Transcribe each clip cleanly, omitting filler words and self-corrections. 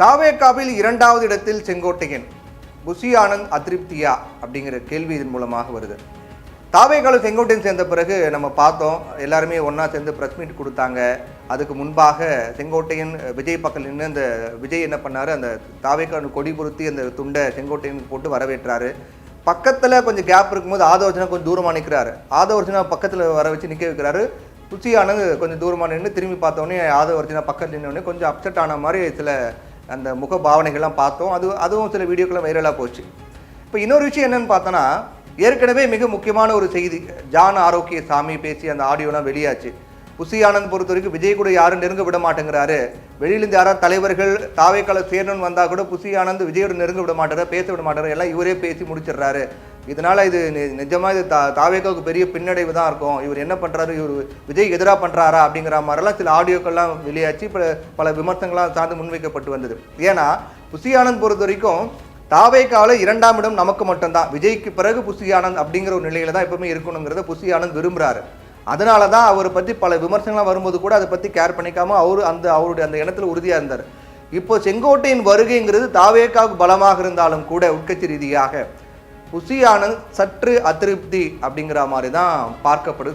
தாவேகாவில் 2வது இடத்தில் செங்கோட்டையன், புஷி ஆனந்த் அதிருப்தியா அப்படிங்கிற கேள்வி இதன் மூலமாக வருது. தாவேகாவில் செங்கோட்டையன் சேர்ந்த பிறகு நம்ம பார்த்தோம், எல்லாருமே ஒன்றா சேர்ந்து ப்ரெஸ் மீட் கொடுத்தாங்க. அதுக்கு முன்பாக செங்கோட்டையன் விஜய் பக்கம் நின்று அந்த விஜய் என்ன பண்ணார், அந்த தாவேகா கொடி பொருத்தி அந்த துண்டை செங்கோட்டையனுக்கு போட்டு வரவேற்றாரு. பக்கத்தில் கொஞ்சம் கேப் இருக்கும்போது ஆதவர்ஜனா கொஞ்சம் தூரமாக நிற்கிறாரு. ஆதவர்ஜனா பக்கத்தில் வர வச்சு நிற்க வைக்கிறாரு. புஷி ஆனந்த் கொஞ்சம் தூரமாக நின்று திரும்பி பார்த்தோன்னே ஆதவர்ஜனா பக்கத்தில் நின்னோடனே கொஞ்சம் அப்செட் ஆன மாதிரி சில அந்த முக பாவனைகள்லாம் பார்த்தோம். அதுவும் சில வீடியோக்கெல்லாம் வைரலாக போச்சு. இப்போ இன்னொரு விஷயம் என்னன்னு பார்த்தோன்னா, ஏற்கனவே மிக முக்கியமான ஒரு செய்தி, ஜான் ஆரோக்கியசாமி பேசி அந்த ஆடியோலாம் வெளியாச்சு. புஷி ஆனந்த் பொறுத்த வரைக்கும் விஜய் கூட யாரும் நெருங்க விட மாட்டேங்கிறாரு. வெளியிலேருந்து யாராவது தலைவர்கள் தாவேக்கால சேரணும்னு வந்தால் கூட புஷி ஆனந்த் விஜயோட நெருங்க விட மாட்டாரு, பேச விட மாட்டாரு, எல்லாம் இவரே பேசி முடிச்சிடுறாரு. இதனால இது நிஜமாக இது தாவேக்காவுக்கு பெரிய பின்னடைவு தான் இருக்கும். இவர் என்ன பண்ணுறாரு, இவர் விஜய் எதிராக பண்ணுறாரா அப்படிங்கிற மாதிரிலாம் சில ஆடியோக்கள்லாம் வெளியாச்சு. பல விமர்சனங்கள்லாம் சார்ந்து முன்வைக்கப்பட்டு வந்தது. ஏன்னா புஷி ஆனந்த் பொறுத்த வரைக்கும் தாவேகாவில் 2ஆம் இடம் நமக்கு மட்டும்தான், விஜய்க்கு பிறகு புஷி ஆனந்த் அப்படிங்கிற ஒரு நிலையில தான் எப்பவுமே இருக்கணுங்கிறத புஷி ஆனந்த் விரும்புகிறாரு. அதனால தான் அவரை பற்றி பல விமர்சனங்கள்லாம் வரும்போது கூட அதை பற்றி கேர் பண்ணிக்காம அவருடைய அந்த இடத்துல உறுதியாக இருந்தார். இப்போ செங்கோட்டையின் வருகைங்கிறது தாவேகாவுக்கு பலமாக இருந்தாலும் கூட உட்கட்சி ரீதியாக புஷி ஆனந்த் சற்று அதிருப்தி அப்படிங்கிற மாதிரி தான்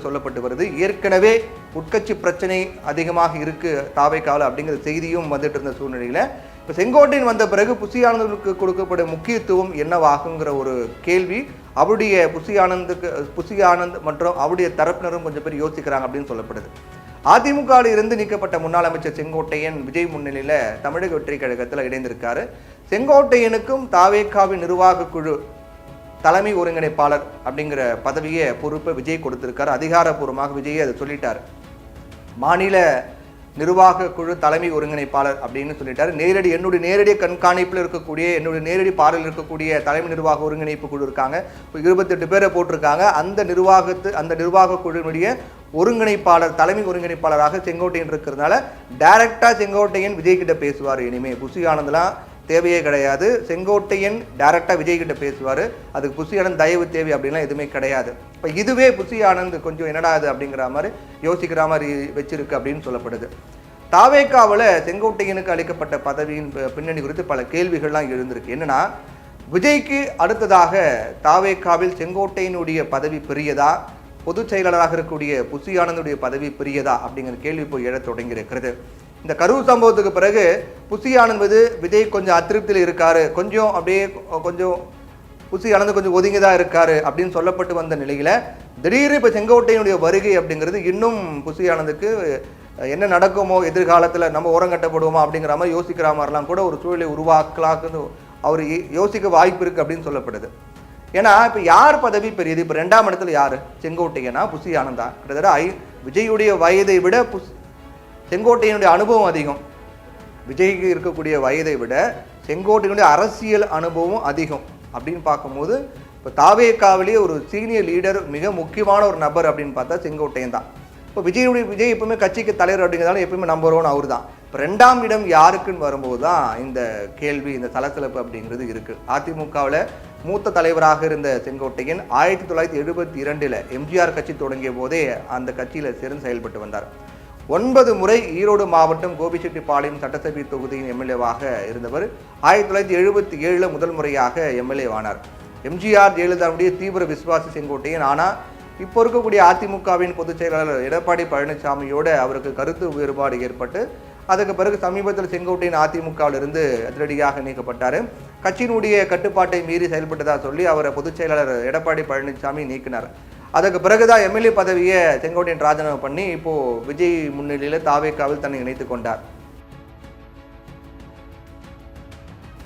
சொல்லப்பட்டு வருது. ஏற்கனவே உட்கட்சி பிரச்சனை அதிகமாக இருக்கு தாவேகாவில் அப்படிங்கிற செய்தியும் வந்துட்டு இருந்த சூழ்நிலையில் இப்போ செங்கோட்டையன் வந்த பிறகு புஷி ஆனந்துக்கு கொடுக்கப்படும் முக்கியத்துவம் என்னவாகுங்கிற ஒரு கேள்வி அவருடைய புஷி ஆனந்த் மற்றும் அவருடைய தரப்பினரும் கொஞ்சம் பேர் யோசிக்கிறாங்க அப்படின்னு சொல்லப்படுது. அதிமுகவில் இருந்து நீக்கப்பட்ட முன்னாள் அமைச்சர் செங்கோட்டையன் விஜய் முன்னிலையில் தமிழக வெற்றி கழகத்தில் இணைந்திருக்காரு. செங்கோட்டையனுக்கும் தாவேகாவின் நிர்வாக குழு தலைமை ஒருங்கிணைப்பாளர் அப்படிங்கிற பதவியை பொறுப்பை விஜய் கொடுத்திருக்காரு. அதிகாரப்பூர்வமாக விஜய் அதை சொல்லிட்டார். மாநில நிர்வாக குழு தலைமை ஒருங்கிணைப்பாளர் அப்படின்னு சொல்லிட்டாரு. என்னுடைய நேரடி கண்காணிப்பில் இருக்கக்கூடிய, என்னுடைய நேரடி பார்வையில் இருக்கக்கூடிய தலைமை நிர்வாக ஒருங்கிணைப்பு குழு இருக்காங்க. 28 பேரை போட்டிருக்காங்க. அந்த நிர்வாக குழுவினுடைய ஒருங்கிணைப்பாளர், தலைமை ஒருங்கிணைப்பாளராக செங்கோட்டையன் இருக்கிறதுனால டைரக்டா செங்கோட்டையன் விஜய் கிட்ட பேசுவார். இனிமே புஷி ஆனந்த்லாம் தேவையே கிடையாது. செங்கோட்டையன் டைரக்டா விஜய் கிட்ட பேசுவார். அதுக்கு புஷி ஆனந்த் தயவு தேவை அப்படின்லாம் எதுவுமே கிடையாது. இப்போ இதுவே புஷி ஆனந்த் கொஞ்சம் என்னடாது அப்படிங்கிற மாதிரி யோசிக்கிற மாதிரி வச்சிருக்கு அப்படின்னு சொல்லப்படுது. தாவேகாவில் செங்கோட்டையனுக்கு அளிக்கப்பட்ட பதவியின் பின்னணி குறித்து பல கேள்விகள்லாம் எழுந்திருக்கு. என்னன்னா, விஜய்க்கு அடுத்ததாக தாவேகாவில் செங்கோட்டையனுடைய பதவி பெரியதா, பொதுச் செயலாளராக இருக்கக்கூடிய புஷி ஆனந்துடைய பதவி பெரியதா அப்படிங்கிற கேள்வி போய் எழத் தொடங்கி இருக்கிறது. இந்த கரூர் சம்பவத்துக்கு பிறகு புஷி ஆனந்த் விஜய் கொஞ்சம் அதிருப்தியில் இருக்காரு, கொஞ்சம் புஷி ஆனந்த் கொஞ்சம் ஒதுங்கிதான் இருக்காரு அப்படின்னு சொல்லப்பட்டு வந்த நிலையில திடீர்னு இப்போ செங்கோட்டையனுடைய வருகை அப்படிங்கிறது இன்னும் புஷி ஆனந்துக்கு என்ன நடக்குமோ, எதிர்காலத்தில் நம்ம ஓரங்கட்டப்படுவோமா அப்படிங்கிற மாதிரி யோசிக்கிற மாதிரிலாம் கூட ஒரு சூழலை உருவாக்கலாக்குன்னு அவர் யோசிக்க வாய்ப்பு இருக்கு அப்படின்னு சொல்லப்படுது. ஏன்னா இப்போ யார் பதவி பெரியது? இப்போ 2ஆம் இடத்துல யாரு, செங்கோட்டையனா புஷி ஆனந்தா? கிட்டத்தட்ட விஜயுடைய வயதை விட செங்கோட்டையனுடைய அனுபவம் அதிகம். விஜய்க்கு இருக்கக்கூடிய வயதை விட செங்கோட்டையனுடைய அரசியல் அனுபவம் அதிகம். அப்படின்னு பார்க்கும்போது இப்போ தாவேகாவிலேயே ஒரு சீனியர் லீடர், மிக முக்கியமான ஒரு நபர் அப்படின்னு பார்த்தா செங்கோட்டையன் தான். இப்போ விஜய் எப்பவுமே கட்சிக்கு தலைவர் அப்படிங்கிறதால எப்பவுமே நம்பர் 1 அவர் தான். இப்போ 2ஆம் இடம் யாருக்குன்னு வரும்போது தான் இந்த கேள்வி, இந்த சலசலப்பு அப்படிங்கிறது இருக்கு. அதிமுகவில் மூத்த தலைவராக இருந்த செங்கோட்டையன் 1972 எம்ஜிஆர் கட்சி தொடங்கிய போதே அந்த கட்சியில் சேர்ந்து செயல்பட்டு வந்தார். 9 முறை ஈரோடு மாவட்டம் கோபிச்செட்டிப்பாளையம் சட்டசபை தொகுதியின் எம்எல்ஏவாக இருந்தவர். 1977 முதல் முறையாக எம்எல்ஏ ஆனார். எம்ஜிஆர் ஜெயலலிதாவுடைய தீவிர விசுவாசி செங்கோட்டையன். ஆனால் இப்போ இருக்கக்கூடிய அதிமுகவின் பொதுச் செயலாளர் எடப்பாடி பழனிசாமியோட அவருக்கு கருத்து வேறுபாடு ஏற்பட்டு அதுக்கு பிறகு சமீபத்தில் செங்கோட்டையன் அதிமுகவிலிருந்து அதிரடியாக நீக்கப்பட்டார். கட்சியினுடைய கட்டுப்பாட்டை மீறி செயல்பட்டதாக சொல்லி அவரை பொதுச் செயலாளர் எடப்பாடி பழனிசாமி நீக்கினார். அதுக்கு பிறகுதான் எம்எல்ஏ பதவியை செங்கோட்டையன் ராஜினாமா பண்ணி இப்போ விஜய் முன்னிலையில் தாவேகாவில் தன்னை இணைத்துக் கொண்டார்.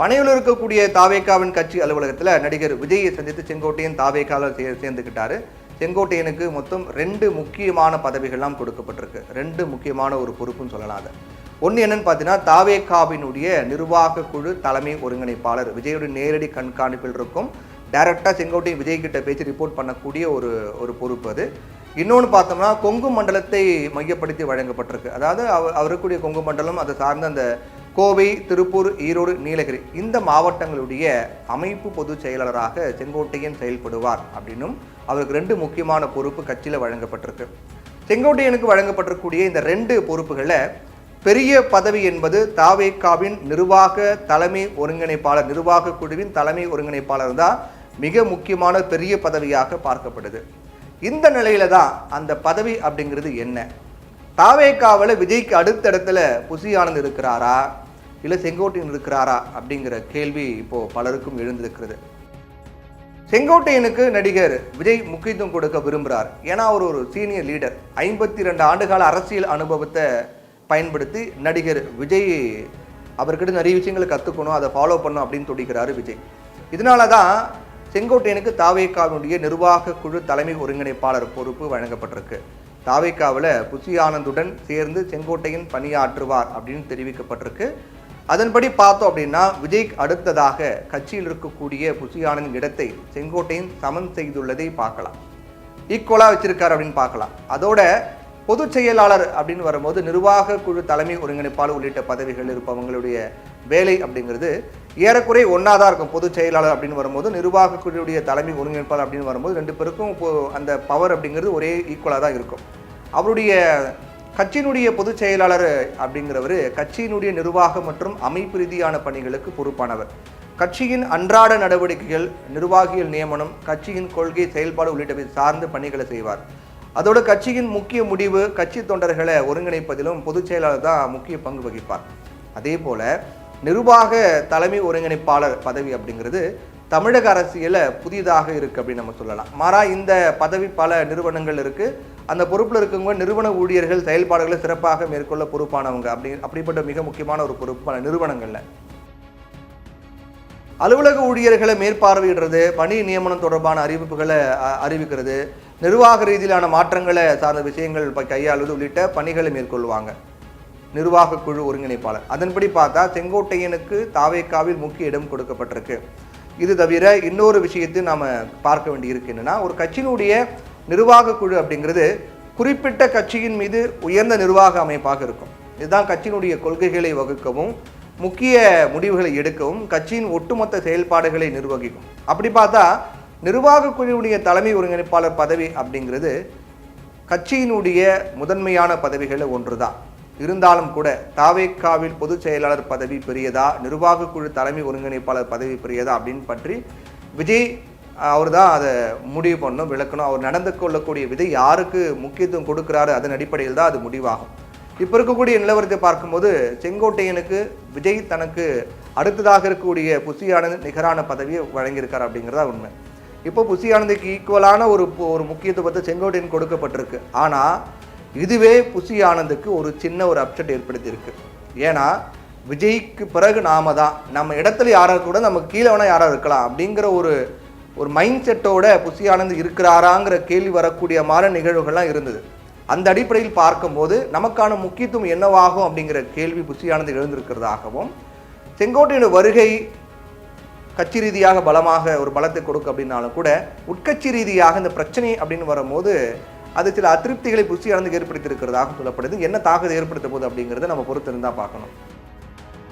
பனையூரில் இருக்கக்கூடிய தாவேகாவின் கட்சி அலுவலகத்தில் நடிகர் விஜயை சந்தித்து செங்கோட்டையன் தாவேகாவில் சேர்ந்துக்கிட்டாரு. செங்கோட்டையனுக்கு மொத்தம் 2 முக்கியமான பதவிகள்லாம் கொடுக்கப்பட்டிருக்கு. 2 முக்கியமான ஒரு பொறுப்புன்னு சொல்லலாம். அதை ஒன்று என்னன்னு பார்த்தீங்கன்னா, தாவேகாவினுடைய நிர்வாக குழு தலைமை ஒருங்கிணைப்பாளர், விஜயுடைய நேரடி கண்காணிப்பில் இருக்கும். டைரக்டாக செங்கோட்டையன் விஜய் கிட்ட பேசி ரிப்போர்ட் பண்ணக்கூடிய ஒரு பொறுப்பு அது. இன்னொன்று பார்த்தோம்னா, கொங்கு மண்டலத்தை மையப்படுத்தி வழங்கப்பட்டிருக்கு. அதாவது அவருக்குரிய கொங்கு மண்டலம், அதை சார்ந்த அந்த கோவை, திருப்பூர், ஈரோடு, நீலகிரி இந்த மாவட்டங்களுடைய அமைப்பு பொதுச் செயலாளராக செங்கோட்டையன் செயல்படுவார் அப்படின்னும் அவருக்கு 2 முக்கியமான பொறுப்பு கட்சியில் வழங்கப்பட்டிருக்கு. செங்கோட்டையனுக்கு வழங்கப்பட்டிருக்கக்கூடிய இந்த 2 பொறுப்புகளில் பெரிய பதவி என்பது தாவேகாவின் நிர்வாக தலைமை ஒருங்கிணைப்பாளர், நிர்வாக குழுவின் தலைமை ஒருங்கிணைப்பாளர் தான் மிக முக்கியமான பெரிய பதவியாக பார்க்கப்படுது. இந்த நிலையில தான் அந்த பதவி அப்படிங்கிறது என்ன? தாவேகாவில் விஜய்க்கு அடுத்த இடத்துல புசி ஆனந்த் இருக்கிறாரா இல்லை செங்கோட்டையன் இருக்கிறாரா அப்படிங்கிற கேள்வி இப்போ பலருக்கும் எழுந்திருக்கிறது. செங்கோட்டையனுக்கு நடிகர் விஜய் முக்கியத்துவம் கொடுக்க விரும்புகிறார். ஏன்னா அவர் ஒரு சீனியர் லீடர், 52 ஆண்டுகால அரசியல் அனுபவத்தை பயன்படுத்தி நடிகர் விஜய் அவர்கிட்ட நிறைய விஷயங்களை கற்றுக்கணும், அதை ஃபாலோ பண்ணணும் அப்படின்னு துடிக்கிறாரு விஜய். இதனால தான் செங்கோட்டையனுக்கு தாவேகாவினுடைய நிர்வாக குழு தலைமை ஒருங்கிணைப்பாளர் பொறுப்பு வழங்கப்பட்டிருக்கு. தாவேகாவில் புசி ஆனந்துடன் சேர்ந்து செங்கோட்டையன் பணியாற்றுவார் அப்படின்னு தெரிவிக்கப்பட்டிருக்கு. அதன்படி பார்த்தோம் அப்படின்னா விஜய்க்கு அடுத்ததாக கட்சியில் இருக்கக்கூடிய புசி ஆனந்தின் இடத்தை செங்கோட்டையன் சமன் செய்துள்ளதை பார்க்கலாம், ஈக்குவலாக வச்சிருக்காரு அப்படின்னு பார்க்கலாம். அதோட பொதுச் செயலாளர் அப்படின்னு வரும்போது நிர்வாக குழு தலைமை ஒருங்கிணைப்பாளர் உள்ளிட்ட பதவிகள் இருப்பவங்களுடைய வேலை அப்படிங்கிறது ஏறக்குறை ஒன்றா தான் இருக்கும். பொதுச் செயலாளர் அப்படின்னு வரும்போது நிர்வாக குழுவுடைய தலைமை ஒருங்கிணைப்பாளர் அப்படின்னு வரும்போது ரெண்டு பேருக்கும் அந்த பவர் அப்படிங்கிறது ஒரே ஈக்குவலாக தான் இருக்கும். அவருடைய கட்சியினுடைய பொதுச் செயலாளர் அப்படிங்கிறவர் கட்சியினுடைய நிர்வாக மற்றும் அமைப்பு ரீதியான பணிகளுக்கு பொறுப்பானவர். கட்சியின் அன்றாட நடவடிக்கைகள், நிர்வாகிகள் நியமனம், கட்சியின் கொள்கை செயல்பாடு உள்ளிட்டவை சார்ந்த பணிகளை செய்வார். அதோடு கட்சியின் முக்கிய முடிவு, கட்சி தொண்டர்களை ஒருங்கிணைப்பதிலும் பொதுச் செயலாளர் தான் முக்கிய பங்கு வகிப்பார். அதே போல நிர்வாக தலைமை ஒருங்கிணைப்பாளர் பதவி அப்படிங்கிறது தமிழக அரசியலில் புதிதாக இருக்குது அப்படின்னு நம்ம சொல்லலாம். மாறா இந்த பதவி பல நிறுவனங்கள் இருக்குது. அந்த பொறுப்பில் இருக்கவங்க நிறுவன ஊழியர்கள் செயல்பாடுகளை சிறப்பாக மேற்கொள்ள பொறுப்பானவங்க. அப்படிப்பட்ட மிக முக்கியமான ஒரு பொறுப்பான நிறுவனங்கள்ல அலுவலக ஊழியர்களை மேற்பார்வையிடுறது, பணி நியமனம் தொடர்பான அறிவிப்புகளை அறிவிக்கிறது, நிர்வாக ரீதியிலான மாற்றங்களை சார்ந்த விஷயங்கள் கையாளுவது உள்ளிட்ட பணிகளை மேற்கொள்வாங்க நிர்வாக குழு ஒருங்கிணைப்பாளர். அதன்படி பார்த்தா செங்கோட்டையனுக்கு தாவேகாவில் முக்கிய இடம் கொடுக்கப்பட்டிருக்கு. இது தவிர இன்னொரு விஷயத்தை நாம் பார்க்க வேண்டியிருக்கு. என்னன்னா, ஒரு கட்சியினுடைய நிர்வாக குழு அப்படிங்கிறது குறிப்பிட்ட கட்சியின் மீது உயர்ந்த நிர்வாக அமைப்பாக இருக்கும். இதுதான் கட்சியினுடைய கொள்கைகளை வகுக்கவும் முக்கிய முடிவுகளை எடுக்கவும் கட்சியின் ஒட்டுமொத்த செயல்பாடுகளை நிர்வகிக்கும். அப்படி பார்த்தா நிர்வாக குழுவுடைய தலைமை ஒருங்கிணைப்பாளர் பதவி அப்படிங்கிறது கட்சியினுடைய முதன்மையான பதவிகளில் ஒன்று தான். இருந்தாலும் கூட தாவேகாவில் பொதுச் செயலாளர் பதவி பெரியதா, நிர்வாக குழு தலைமை ஒருங்கிணைப்பாளர் பதவி பெரியதா அப்படின்னு பற்றி விஜய் அவர் தான் அதை முடிவு பண்ணணும், விளக்கணும். அவர் நடந்து கொள்ளக்கூடிய விதை யாருக்கு முக்கியத்துவம் கொடுக்குறாரு அதன் அடிப்படையில் தான் அது முடிவாகும். இப்போ இருக்கக்கூடிய நிலவரத்தை பார்க்கும்போது செங்கோட்டையனுக்கு விஜய் தனக்கு அடுத்ததாக இருக்கக்கூடிய புசி ஆனந்த் நிகரான பதவியை வழங்கியிருக்கார் அப்படிங்கிறதா உண்மை. இப்போ புசி ஆனந்துக்கு ஈக்குவலான ஒரு முக்கியத்துவத்தை செங்கோட்டையன் கொடுக்கப்பட்டிருக்கு. ஆனால் இதுவே புசி ஆனந்துக்கு ஒரு சின்ன ஒரு அப்செட் ஏற்படுத்தியிருக்கு. ஏன்னா விஜய்க்கு பிறகு நாம தான், நம்ம இடத்துல யாராவது கூட நமக்கு கீழே வேணால் யாராவது இருக்கலாம் அப்படிங்கிற ஒரு மைண்ட் செட்டோட புசி ஆனந்த் இருக்கிறாராங்கிற கேள்வி வரக்கூடிய மாதிரி நிகழ்வுகள்லாம் இருந்தது. அந்த அடிப்படையில் பார்க்கும்போது நமக்கான முக்கியத்துவம் என்னவாகும் அப்படிங்கிற கேள்வி புசி ஆனந்த் எழுந்திருக்கிறதாகவும், செங்கோட்டையின் வருகை கட்சி ரீதியாக பலமாக ஒரு பலத்தை கொடுக்கும் அப்படின்னாலும் கூட உட்கட்சி ரீதியாக இந்த பிரச்சனை அப்படின்னு வரும்போது அது சில அதிருப்திகளை புசி ஆனந்துக்கு ஏற்படுத்தி இருக்கிறதாக சொல்லப்படுது. என்ன தாக்கத்தை ஏற்படுத்த போகுது அப்படிங்கிறத நம்ம பொறுத்து இருந்தால் பார்க்கணும்.